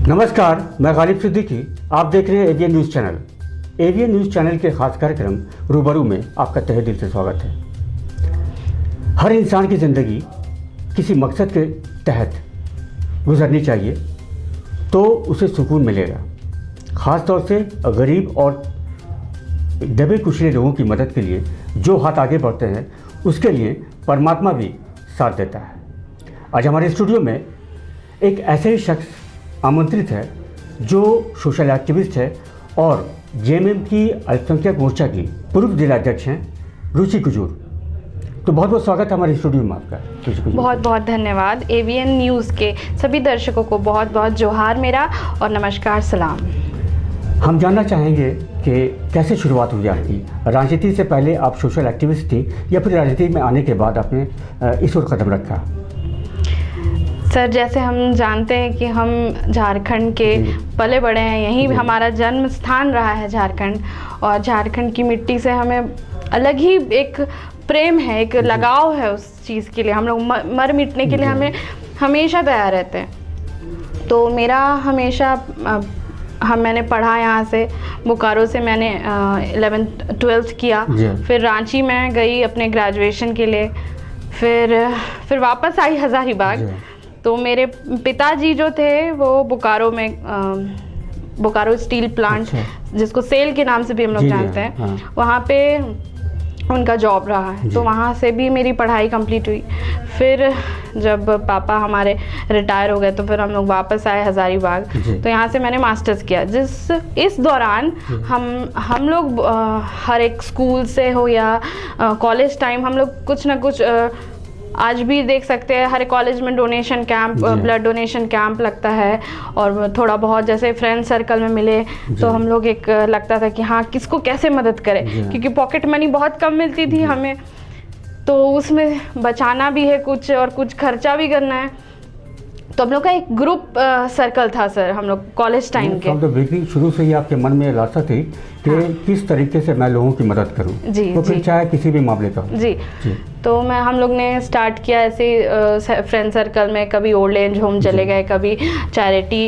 नमस्कार, मैं गालिब सिद्दीकी। आप देख रहे हैं AVN news channel. AVN news channel के खास कार्यक्रम रूबरू में आपका तहे दिल से स्वागत है। हर इंसान की ज़िंदगी किसी मकसद के तहत गुजरनी चाहिए तो उसे सुकून मिलेगा। ख़ास तौर से गरीब और दबे कुचले लोगों की मदद के लिए जो हाथ आगे बढ़ते हैं उसके लिए परमात्मा भी साथ देता है। आज हमारे स्टूडियो में एक ऐसे ही शख्स आमंत्रित है जो सोशल एक्टिविस्ट है और जेएमएम की अल्पसंख्यक मोर्चा की पूर्व जिलाध्यक्ष हैं, रुचि कुजूर। तो बहुत बहुत स्वागत है हमारे स्टूडियो में आपका। बहुत बहुत धन्यवाद। एवीएन न्यूज़ के सभी दर्शकों को बहुत बहुत जोहार मेरा और नमस्कार सलाम। हम जानना चाहेंगे कि कैसे शुरुआत हुई आपकी। राजनीति से पहले आप सोशल एक्टिविस्ट थी या फिर राजनीति में आने के बाद आपने इस ओर कदम रखा? सर, जैसे हम जानते हैं कि हम झारखंड के पले बड़े हैं, यहीं हमारा जन्म स्थान रहा है झारखंड, और झारखंड की मिट्टी से हमें अलग ही एक प्रेम है, एक लगाव है उस चीज़ के लिए। हम लोग मर मिटने के लिए हमें हमेशा तैयार रहते हैं। तो मेरा हमेशा मैंने पढ़ा यहाँ से बोकारो से, मैंने 11th 12th किया, फिर रांची में गई अपने ग्रेजुएशन के लिए, फिर वापस आई हज़ारीबाग। तो मेरे पिताजी जो थे वो बोकारो में बोकारो स्टील प्लांट, जिसको सेल के नाम से भी हम लोग जानते हैं, हाँ। वहाँ पे उनका जॉब रहा है, तो वहाँ से भी मेरी पढ़ाई कंप्लीट हुई। फिर जब पापा हमारे रिटायर हो गए तो फिर हम लोग वापस आए हज़ारीबाग, तो यहाँ से मैंने मास्टर्स किया। इस दौरान हम लोग हर एक स्कूल से हो या कॉलेज टाइम, हम लोग कुछ ना कुछ आज भी देख सकते हैं, हर कॉलेज में donation camp, blood donation camp लगता है, और थोड़ा बहुत जैसे फ्रेंड सर्कल में मिले तो हम लोग एक लगता था कि हाँ, किसको कैसे मदद करें, क्योंकि पॉकेट मनी बहुत कम मिलती थी हमें, तो उसमें बचाना भी है कुछ और कुछ खर्चा भी करना है। तो हम लोग का एक ग्रुप सर्कल था सर, हम लोग कॉलेज टाइम के। तो बेसिकली शुरू से ही आपके मन में लालसा थी कि हाँ, किस तरीके से मैं लोगों की मदद करूं, तो फिर चाहे किसी भी मामले का हो। जी। तो हम लोग ने स्टार्ट किया ऐसे फ्रेंड सर्कल में, कभी ओल्ड एज होम चले गए, कभी चैरिटी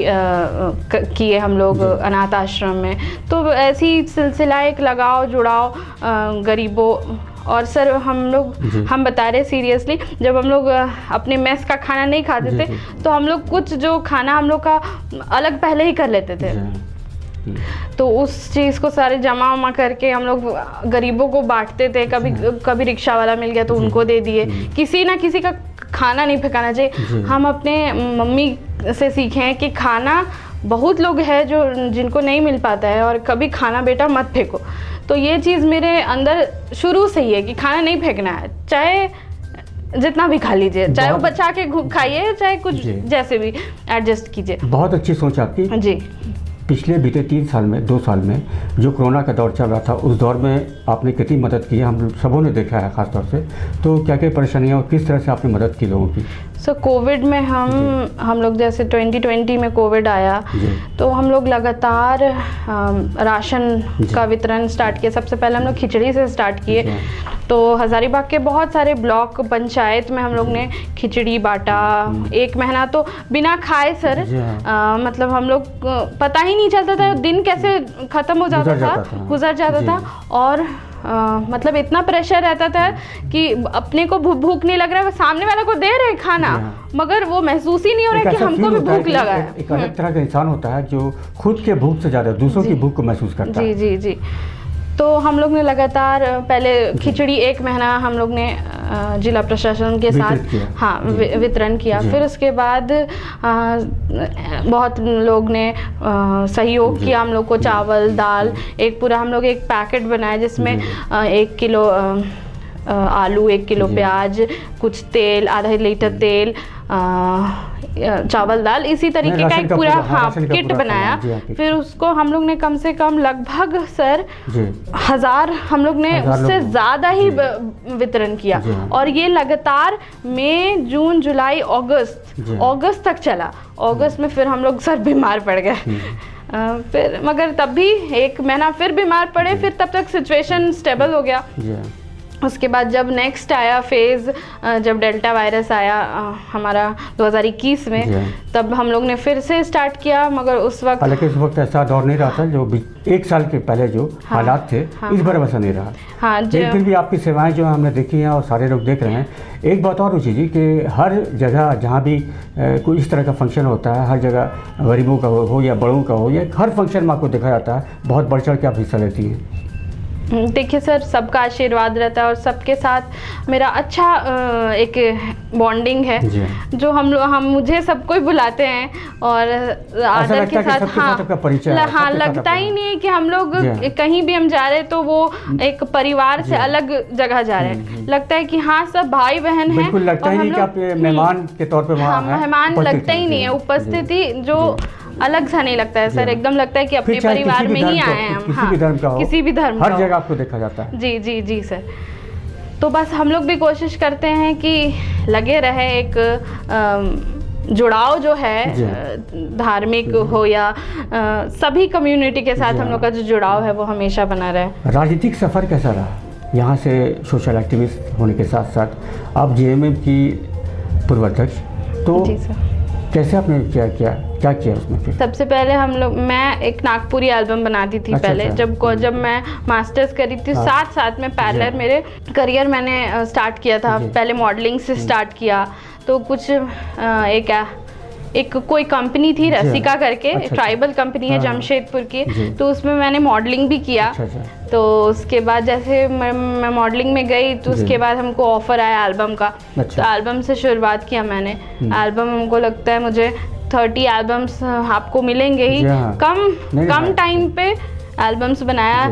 किए हम लोग अनाथ आश्रम में। तो ऐसी सिलसिला, एक लगाव जुड़ाव गरीबों। और सर हम बता रहे सीरियसली, जब हम लोग अपने मेस का खाना नहीं खाते थे तो हम लोग कुछ जो खाना हम लोग का अलग पहले ही कर लेते थे, तो उस चीज़ को सारे जमा उमा करके हम लोग गरीबों को बांटते थे। कभी रिक्शा वाला मिल गया तो उनको दे दिए। किसी ना किसी का खाना नहीं फेंकाना चाहिए। हम अपने मम्मी से सीखे हैं कि खाना, बहुत लोग हैं जिनको नहीं मिल पाता है, और कभी खाना बेटा मत फेंको। तो ये चीज़ मेरे अंदर शुरू से ही है कि खाना नहीं फेंकना है, चाहे जितना भी खा लीजिए, चाहे वो बचा के खाइए, चाहे कुछ जैसे भी एडजस्ट कीजिए। बहुत अच्छी सोच आपकी जी। पिछले बीते 3 साल में, 2 साल में जो कोरोना का दौर चल रहा था, उस दौर में आपने कितनी मदद की है, हम सबों ने देखा है खास तौर से। तो क्या क्या परेशानियाँ और किस तरह से आपने मदद की लोगों की? सो कोविड में हम लोग जैसे 2020 में कोविड आया तो हम लोग लगातार राशन का वितरण स्टार्ट किया। सबसे पहले हम लोग खिचड़ी से स्टार्ट किए। तो हज़ारीबाग के बहुत सारे ब्लॉक पंचायत में हम लोग ने खिचड़ी बांटा। 1 महीना तो बिना खाए सर, मतलब हम लोग पता ही नहीं चलता था दिन कैसे ख़त्म हो जाता था, गुजर जाता था। और मतलब इतना प्रेशर रहता था कि अपने को भूख नहीं लग रहा है, सामने वाला को दे रहे खाना, मगर वो महसूस ही नहीं हो रहा है कि हमको भी भूख लगा है। एक अलग तरह का इंसान होता है जो खुद के भूख से ज़्यादा दूसरों की भूख को महसूस करता है। जी जी जी। तो हम लोग ने लगातार पहले खिचड़ी 1 महीना हम लोग ने जिला प्रशासन के साथ वितरण किया। फिर उसके बाद बहुत लोग ने सहयोग किया हम लोग को, चावल दाल, एक पूरा हम लोग एक पैकेट बनाया जिसमें 1 किलो आलू, 1 किलो प्याज, कुछ तेल, आधा लीटर तेल, चावल दाल, इसी तरीके का एक पूरा किट बनाया। फिर उसको हम लोग ने कम से कम लगभग सर 1000 हम लोग ने उससे ज़्यादा ही वितरण किया। और ये लगातार मई, जून, जुलाई, अगस्त तक चला। अगस्त में फिर हम लोग सर बीमार पड़ गए। फिर मगर तब भी 1 महीना फिर बीमार पड़े, फिर तब तक सिचुएशन स्टेबल हो गया। उसके बाद जब नेक्स्ट आया फेज़, जब डेल्टा वायरस आया हमारा 2021 में, तब हम लोग ने फिर से स्टार्ट किया, मगर उस वक्त, हालांकि उस वक्त ऐसा दौर नहीं रहा था जो 1 साल के पहले जो हालात थे, इस बार वैसा नहीं रहा। हाँ जी। लेकिन फिर भी आपकी सेवाएं जो हमने देखी हैं और सारे लोग देख रहे हैं। एक बात और रुचि जी कि हर जगह जहाँ भी कोई इस तरह का फंक्शन होता है, हर जगह गरीबों का हो या बड़ों का हो, या हर फंक्शन में आपको देखा जाता है बहुत बढ़ चढ़ के आप हिस्सा लेती हैं। देखिए सर, सबका आशीर्वाद रहता है और सबके साथ मेरा अच्छा एक बॉन्डिंग है, जो हम मुझे सबको ही बुलाते हैं और आदर के साथ। हाँ, लगता ही नहीं है कि हम लोग कहीं भी हम जा रहे हैं तो वो एक परिवार से अलग जगह जा रहे हैं। लगता है कि हाँ, सब भाई बहन हैं। लगता ही नहीं कि आप मेहमान के तौर पे वहाँ हैं। मेहमान लगता ही नहीं है, उपस्थिति जो अलग सा नहीं लगता है सर, एकदम लगता है कि अपने परिवार में ही आए हैं हम। हाँ, किसी भी धर्म का हर जगह आपको देखा जाता है। जी जी जी सर। तो बस हम लोग भी कोशिश करते हैं कि लगे रहे, एक जुड़ाव जो है धार्मिक हो या सभी कम्युनिटी के साथ हम लोग का जो जुड़ाव है वो हमेशा बना रहे। राजनीतिक सफ़र कैसा रहा? यहाँ से सोशल एक्टिविस्ट होने के साथ साथ आप JMM की पूर्व अध्यक्ष, तो जी सर, कैसे आपने क्या किया उसमें? फिर सबसे पहले मैं एक नागपुरी एल्बम बनाती थी। पहले जब मैं मास्टर्स करी थी, साथ में पैरेलल मेरे करियर मैंने स्टार्ट किया था। पहले मॉडलिंग से स्टार्ट किया, तो कुछ एक कोई कंपनी थी रसिका करके, ट्राइबल कंपनी है जमशेदपुर की, तो उसमें मैंने मॉडलिंग भी किया। तो उसके बाद जैसे मैं मॉडलिंग में गई, तो उसके बाद हमको ऑफर आया एल्बम का। तो एल्बम से शुरुआत किया मैंने। एल्बम हमको लगता है मुझे 30 एल्बम्स आपको मिलेंगे ही, कम टाइम पे एल्बम्स बनाया।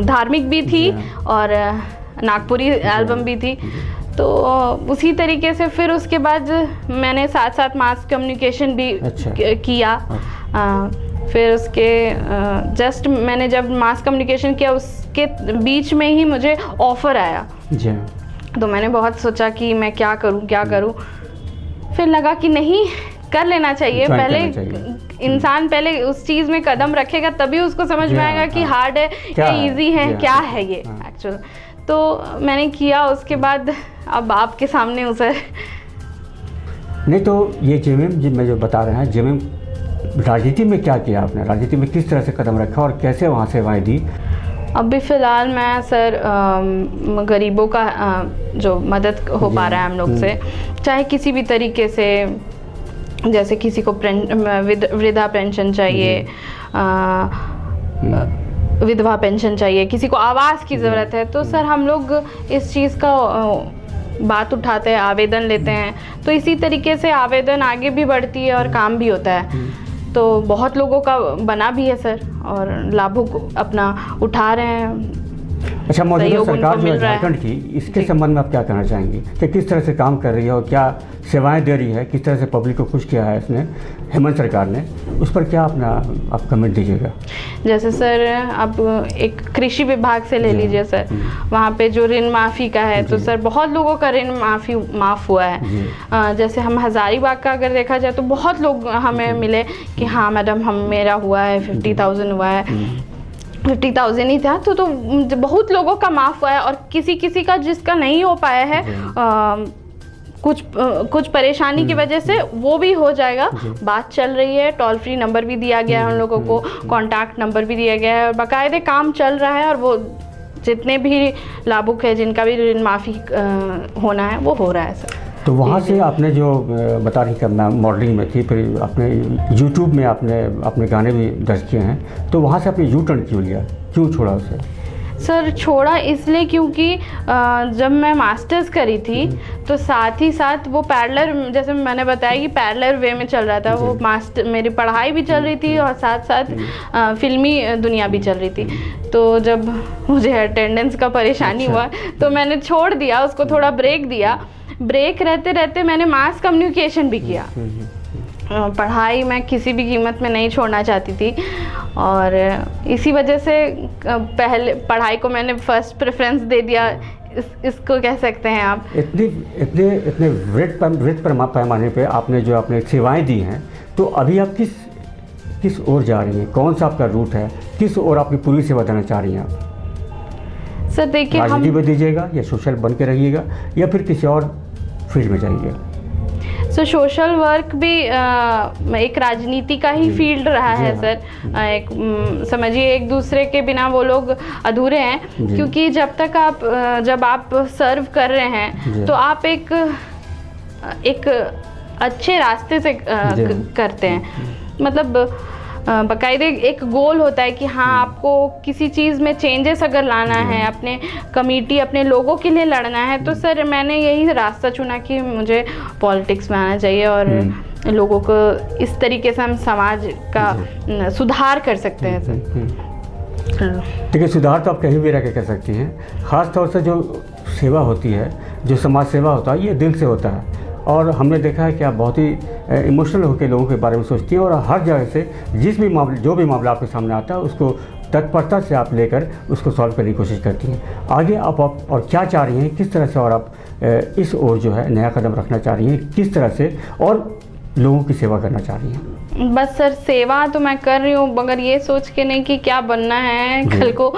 धार्मिक भी थी और नागपुरी एल्बम भी थी। तो उसी तरीके से फिर उसके बाद मैंने साथ मास कम्युनिकेशन भी किया। फिर उसके जस्ट मैंने जब मास कम्युनिकेशन किया, उसके बीच में ही मुझे ऑफ़र आया। तो मैंने बहुत सोचा कि मैं क्या करूं। फिर लगा कि नहीं, कर लेना चाहिए। पहले इंसान पहले उस चीज़ में कदम रखेगा, तभी उसको समझ में आएगा कि हार्ड है या इजी है, क्या है ये एक्चुअल। तो मैंने किया। उसके बाद अब आपके सामने हूँ सर। नहीं, तो ये JMM मैं जो बता रहे हैं, JMM राजनीति में क्या किया आपने? राजनीति में किस तरह से कदम रखा और कैसे वहाँ सेवाएं दी? अभी फ़िलहाल मैं सर गरीबों का जो मदद हो पा रहा है हम लोग से, चाहे किसी भी तरीके से, जैसे किसी को वृद्धा पेंशन चाहिए, विधवा पेंशन चाहिए, किसी को आवास की ज़रूरत है, तो सर हम लोग इस चीज़ का बात उठाते हैं, आवेदन लेते हैं। तो इसी तरीके से आवेदन आगे भी बढ़ती है और काम भी होता है। तो बहुत लोगों का बना भी है सर, और लाभों को अपना उठा रहे हैं। अच्छा, मौजूदा सरकार जो है झारखंड की, इसके संबंध में आप क्या कहना चाहेंगी कि किस तरह से काम कर रही है और क्या सेवाएं दे रही है, किस तरह से पब्लिक को खुश किया है इसने, हेमंत सरकार ने, उस पर क्या आप कमेंट दीजिएगा? जैसे सर अब एक कृषि विभाग से ले लीजिए सर, वहाँ पे जो ऋण माफ़ी का है, तो सर बहुत लोगों का ऋण माफ़ हुआ है। जैसे हम हज़ारीबाग का अगर देखा जाए तो बहुत लोग हमें मिले कि हाँ मैडम मेरा हुआ है, 50,000 हुआ है, 50,000 ही था। तो बहुत लोगों का माफ़ हुआ है, और किसी का जिसका नहीं हो पाया है कुछ परेशानी की वजह से, वो भी हो जाएगा। बात चल रही है, टोल फ्री नंबर भी दिया गया है हम लोगों को, कॉन्टैक्ट नंबर भी दिया गया है, और बाकायदे काम चल रहा है। और वो जितने भी लाभुक है, जिनका भी ऋण माफ़ी होना है, वो हो रहा है सर। तो वहाँ से आपने जो बता रही करना मॉडलिंग में थी, फिर आपने YouTube में आपने अपने गाने भी दर्ज किए हैं, तो वहाँ से आपने U-टर्न क्यों लिया, क्यों छोड़ा उसे? सर छोड़ा इसलिए क्योंकि जब मैं मास्टर्स करी थी, तो साथ ही साथ वो पैरेलल, जैसे मैंने बताया कि पैरेलल वे में चल रहा था, वो मेरी पढ़ाई भी चल रही थी और साथ साथ फिल्मी दुनिया भी चल रही थी। तो जब मुझे अटेंडेंस का परेशानी हुआ, तो मैंने छोड़ दिया उसको, थोड़ा ब्रेक दिया। ब्रेक रहते रहते मैंने मास कम्युनिकेशन भी किया। पढ़ाई मैं किसी भी कीमत में नहीं छोड़ना चाहती थी, और इसी वजह से पहले पढ़ाई को मैंने फर्स्ट प्रेफरेंस दे दिया, इसको कह सकते हैं आप। इतने वृहद पैमाने पे आपने जो अपने सेवाएं दी हैं, तो अभी आप किस ओर जा रही हैं? कौन सा आपका रूट है? किस ओर आपकी पूरी सेवा देना चाह रही हैं आप? सर देखिए राजनीति में दीजिएगा या सोशल बन के रहिएगा या फिर किसी और फील्ड में जाइएगा? सर सोशल वर्क भी एक राजनीति का ही फील्ड रहा है हाँ। सर। एक समझिए एक दूसरे के बिना वो लोग अधूरे हैं, क्योंकि जब आप सर्व कर रहे हैं तो आप एक अच्छे रास्ते से करते हैं। मतलब बाकायदे एक गोल होता है कि हाँ आपको किसी चीज़ में चेंजेस अगर लाना है, अपने कमेटी अपने लोगों के लिए लड़ना है, तो सर मैंने यही रास्ता चुना कि मुझे पॉलिटिक्स में आना चाहिए और लोगों को इस तरीके से हम समाज का सुधार कर सकते हैं सर। देखिए सुधार तो आप कहीं भी रह के कर सकती हैं। ख़ास तौर से जो सेवा होती है, जो समाज सेवा होता है, ये दिल से होता है। और हमने देखा है कि आप बहुत ही इमोशनल होकर लोगों के बारे में सोचती हैं और हर जगह से जो भी मामला आपके सामने आता है उसको तत्परता से आप लेकर उसको सॉल्व करने की कोशिश करती हैं। आगे आप और क्या चाह रही हैं, किस तरह से और आप इस ओर जो है नया कदम रखना चाह रही हैं, किस तरह से और लोगों की सेवा करना चाह रही हैं? बस सर सेवा तो मैं कर रही हूँ, मगर ये सोच के नहीं कि क्या बनना है कल को।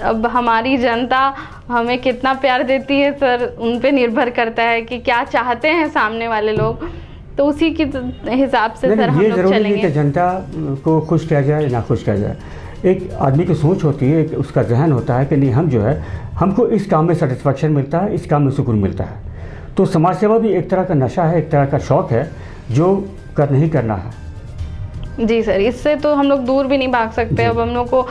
अब हमारी जनता हमें कितना प्यार देती है सर, उन पे निर्भर करता है कि क्या चाहते हैं सामने वाले लोग, तो उसी के हिसाब से सर हम लोग चलेंगे। कि जनता को खुश किया जाए ना खुश किया जाए, एक आदमी की सोच होती है, एक उसका जहन होता है कि नहीं हम जो है हमको इस काम में सेटिस्फेक्शन मिलता है, इस काम में सुकून मिलता है। तो समाज सेवा भी एक तरह का नशा है, एक तरह का शौक़ है जो नहीं करना है। जी सर, इससे तो हम लोग दूर भी नहीं भाग सकते। अब हम लोग को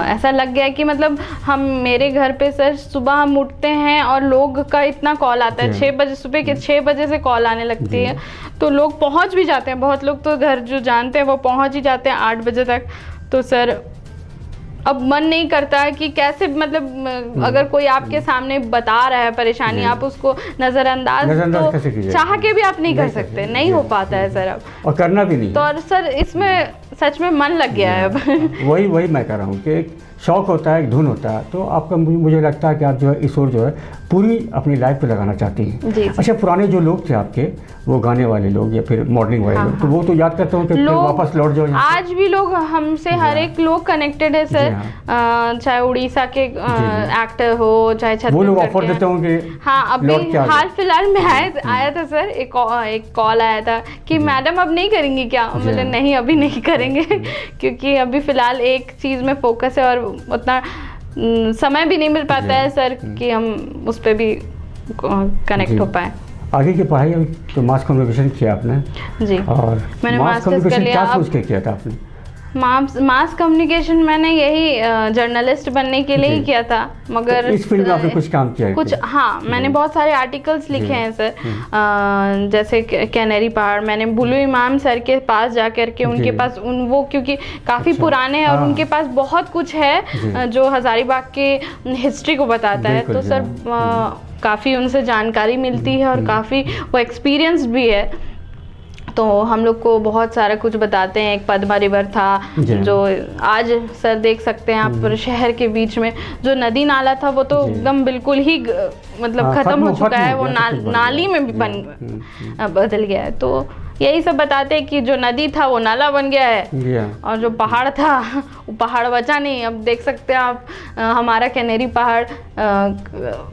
ऐसा लग गया कि मतलब मेरे घर पे सर सुबह हम उठते हैं और लोग का इतना कॉल आता है, 6 बजे सुबह के 6 बजे से कॉल आने लगती है, तो लोग पहुंच भी जाते हैं। बहुत लोग तो घर जो जानते हैं वो पहुंच ही जाते हैं 8 बजे तक। तो सर अब मन नहीं करता है कि कैसे, मतलब अगर कोई आपके सामने बता रहा है परेशानी, आप उसको नज़रअंदाज तो चाह के भी आप नहीं कर सकते, नहीं हो पाता है सर अब, और करना भी नहीं। तो और सर इसमें सच में मन लग गया है अब। वही मैं कह रहा हूँ कि एक शौक़ होता है, एक धुन होता है, तो आपका मुझे लगता है कि आप जो है इस ओर जो है पूरी अपनी लाइफ पे लगाना चाहती हैं। अच्छा, पुराने जो लोग थे आपके, वो गाने वाले लोग या फिर मॉडलिंग वाले लोग, तो वो तो याद करते हो कि वापस लौट जाओ। आज भी लोग हमसे हर एक लोग कनेक्टेड है सर, चाहे उड़ीसा के एक्टर हो, चाहे वो लोग ऑफर देते होंगे। हाँ, अभी हाल फिलहाल में आया था सर, एक कॉल आया था कि मैडम अब नहीं करेंगी क्या? बोले नहीं अभी नहीं करेंगे क्योंकि अभी फिलहाल एक चीज़ में फोकस है और उतना समय भी नहीं मिल पाता है सर कि हम उस पर भी कनेक्ट हो पाए। आगे की पढ़ाई तो मास कम्युनिकेशन किया आपने? जी, और मैंने मास्टर्स कर लिया। क्या सोच के किया था आपने? मास कम्युनिकेशन मैंने यही जर्नलिस्ट बनने के लिए ही किया था, मगर तो इस फील्ड में आपने कुछ काम किया है? कुछ, हाँ, मैंने बहुत सारे आर्टिकल्स लिखे हैं सर। जैसे कैनेरी पहाड़, मैंने बुलु इमाम सर के पास जा कर के उनके पास वो क्योंकि काफ़ी पुराने हैं और उनके पास बहुत कुछ है जो हज़ारीबाग के हिस्ट्री को बताता है, तो सर काफ़ी उनसे जानकारी मिलती है और काफ़ी वो एक्सपीरियंस भी है, तो हम लोग को बहुत सारा कुछ बताते हैं। एक पद्मा रिवर था जो आज सर देख सकते हैं आप, शहर के बीच में जो नदी नाला था वो तो एकदम बिल्कुल ही मतलब ख़त्म हो चुका है, वो नाली में भी बदल गया है। तो यही सब बताते हैं कि जो नदी था वो नाला बन गया है और जो पहाड़ था वो पहाड़ बचा नहीं। अब देख सकते हैं आप हमारा कैनेरी पहाड़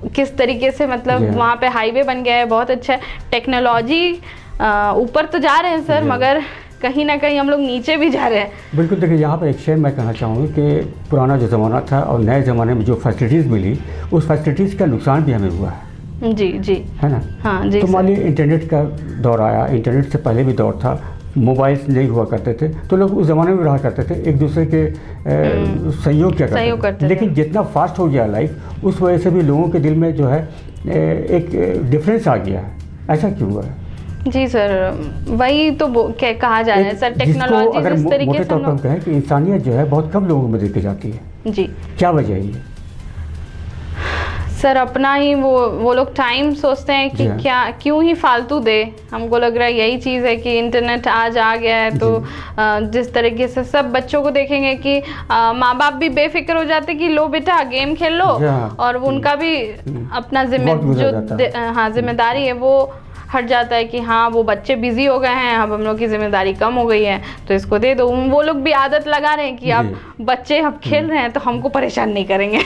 किस तरीके से, मतलब वहाँ पे हाईवे बन गया है, बहुत अच्छा है। टेक्नोलॉजी ऊपर तो जा रहे हैं सर, मगर कहीं ना कहीं हम लोग नीचे भी जा रहे हैं। बिल्कुल, देखिए यहाँ पर एक शेर मैं कहना चाहूँगी कि पुराना जो ज़माना था और नए ज़माने में जो फैसिलिटीज़ मिली, उस फैसिलिटीज़ का नुकसान भी हमें हुआ है। जी जी, है ना? हाँ जी। तो मान लीजिए इंटरनेट का दौर आया, इंटरनेट से पहले भी दौर था, मोबाइल्स नहीं हुआ करते थे, तो लोग उस ज़माने में रहा करते थे, एक दूसरे के सहयोग किया करते थे। लेकिन जितना फास्ट हो गया लाइफ, उस वजह से भी लोगों के दिल में जो है एक डिफरेंस आ गया है। ऐसा क्यों हुआ है? जी सर, वही तो कहा जा रहा है सर, टेक्नोलॉजी अगर जिस तरीके से हम कहें कि इंसानियत जो है बहुत कम लोगों में देखी जाती है। जी, क्या वजह है ये? सर अपना ही वो लोग टाइम सोचते हैं कि क्या क्यों ही फालतू दे। हमको लग रहा है यही चीज़ है कि इंटरनेट आज आ गया है, तो जिस तरीके से सब बच्चों को देखेंगे कि माँ बाप भी बेफिक्र हो जाते कि लो बेटा गेम खेल लो, और उनका भी अपना जिम्मेदारी है वो हट जाता है कि हाँ वो बच्चे बिजी हो गए हैं, अब हम लोग की जिम्मेदारी कम हो गई है तो इसको दे दो। वो लोग भी आदत लगा रहे हैं कि अब बच्चे अब खेल रहे हैं तो हमको परेशान नहीं करेंगे।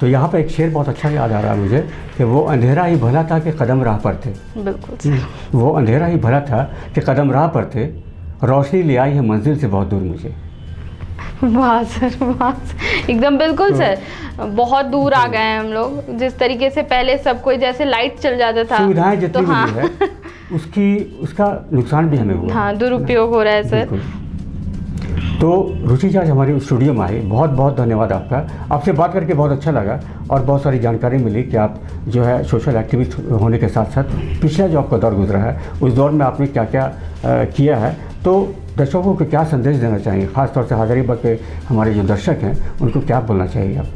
तो यहाँ पर एक शेर बहुत अच्छा याद आ रहा है मुझे कि वो अंधेरा ही भला था कि कदम राह पर थे। बिल्कुल सर। वो अंधेरा ही भला था कि कदम राह पर थे, रोशनी ले आई है मंजिल से बहुत दूर मुझे। वाह सर, वाह सर, एकदम बिल्कुल सर। बहुत दूर आ गए हैं हम लोग। जिस तरीके से पहले सब कोई जैसे लाइट चल जाता था, सुविधाएं जितनी तो हाँ मिली है उसका नुकसान भी हमें हुआ। हाँ, दुरुपयोग हो रहा है सर। बिल्कुल। तो रुचि जी आज हमारे स्टूडियो में आई, बहुत बहुत धन्यवाद आपका। आपसे बात करके बहुत अच्छा लगा और बहुत सारी जानकारी मिली कि आप जो है सोशल एक्टिविस्ट होने के साथ साथ पिछला जो आपका दौर गुजरा है उस दौर में आपने क्या क्या किया है। तो दर्शकों को क्या संदेश देना चाहिए, ख़ासतौर से हज़ारीबाग के हमारे जो दर्शक हैं उनको क्या बोलना चाहिए आप?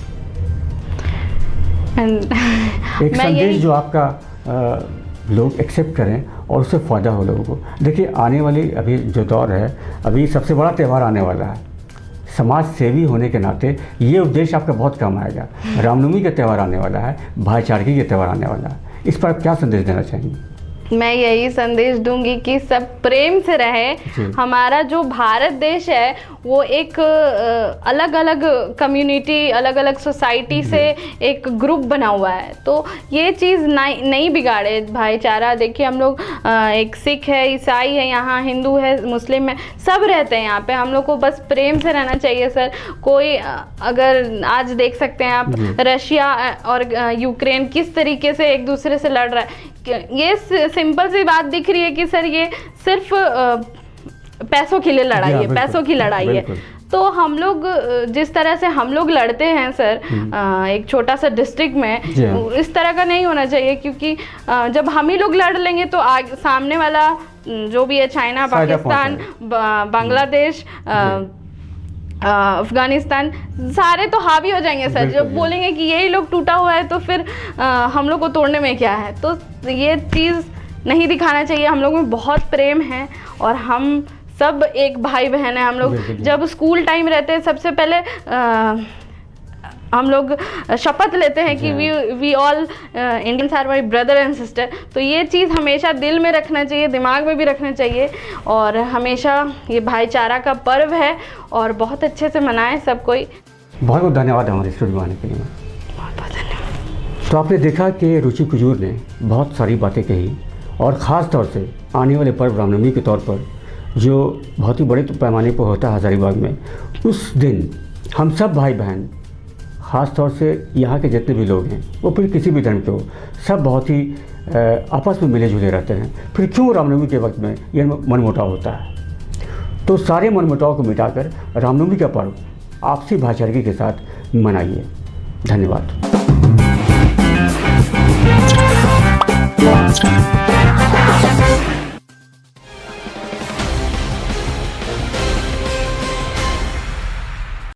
एक संदेश जो आपका लोग एक्सेप्ट करें और उससे फ़ायदा हो लोगों को। देखिए आने वाली अभी जो दौर है, अभी सबसे बड़ा त्यौहार आने वाला है। समाज सेवी होने के नाते ये उद्देश्य आपका बहुत काम आएगा। रामनवमी का त्यौहार आने वाला है, भाईचारगी का त्यौहार आने वाला है, इस पर आप क्या संदेश देना चाहेंगे? मैं यही संदेश दूंगी कि सब प्रेम से रहे। हमारा जो भारत देश है वो एक अलग अलग कम्युनिटी, अलग अलग सोसाइटी से एक ग्रुप बना हुआ है। तो ये चीज़ नहीं बिगाड़े भाईचारा। देखिए हम लोग एक सिख है, ईसाई है, यहाँ हिंदू है, मुस्लिम है, सब रहते हैं यहाँ पे। हम लोग को बस प्रेम से रहना चाहिए सर। कोई अगर आज देख सकते हैं आप रशिया और यूक्रेन किस तरीके से एक दूसरे से लड़ रहा है। ये सिंपल सी बात दिख रही है कि सर ये सिर्फ पैसों के लिए लड़ाई है, पैसों की लड़ाई है। तो हम लोग जिस तरह से हम लोग लड़ते हैं सर एक छोटा सा डिस्ट्रिक्ट में, इस तरह का नहीं होना चाहिए। क्योंकि जब हम ही लोग लड़ लेंगे तो सामने वाला जो भी है, चाइना, पाकिस्तान, बांग्लादेश, अफगानिस्तान, सारे तो हावी हो जाएंगे सर। जब बोलेंगे कि यही लोग टूटा हुआ है तो फिर हम लोग को तोड़ने में क्या है। तो ये चीज़ नहीं दिखाना चाहिए। हम लोग में बहुत प्रेम है और हम सब एक भाई बहन है। हम लोग जब स्कूल टाइम रहते हैं सबसे पहले हम लोग शपथ लेते हैं कि we all Indians are my brother and sister. तो ये चीज़ हमेशा दिल में रखना चाहिए, दिमाग में भी रखना चाहिए। और हमेशा ये भाईचारा का पर्व है और बहुत अच्छे से मनाएं सब कोई। बहुत बहुत धन्यवाद हमारे स्टूडियो में आने के लिए। बहुत बहुत धन्यवाद। तो आपने देखा कि रुचि कुजूर ने बहुत सारी बातें कही और ख़ास तौर से आने वाले पर्व रामनवमी के तौर पर जो बहुत ही बड़े पैमाने पर होता है हज़ारीबाग में, उस दिन हम सब भाई बहन, ख़ास तौर से यहाँ के जितने भी लोग हैं वो फिर किसी भी धर्म के हो, सब बहुत ही आपस में मिले जुले रहते हैं। फिर क्यों रामनवमी के वक्त में ये मनमुटाव होता है? तो सारे मनमुटाव को मिटाकर रामनवमी का पर्व आपसी भाईचारगी के साथ मनाइए। धन्यवाद।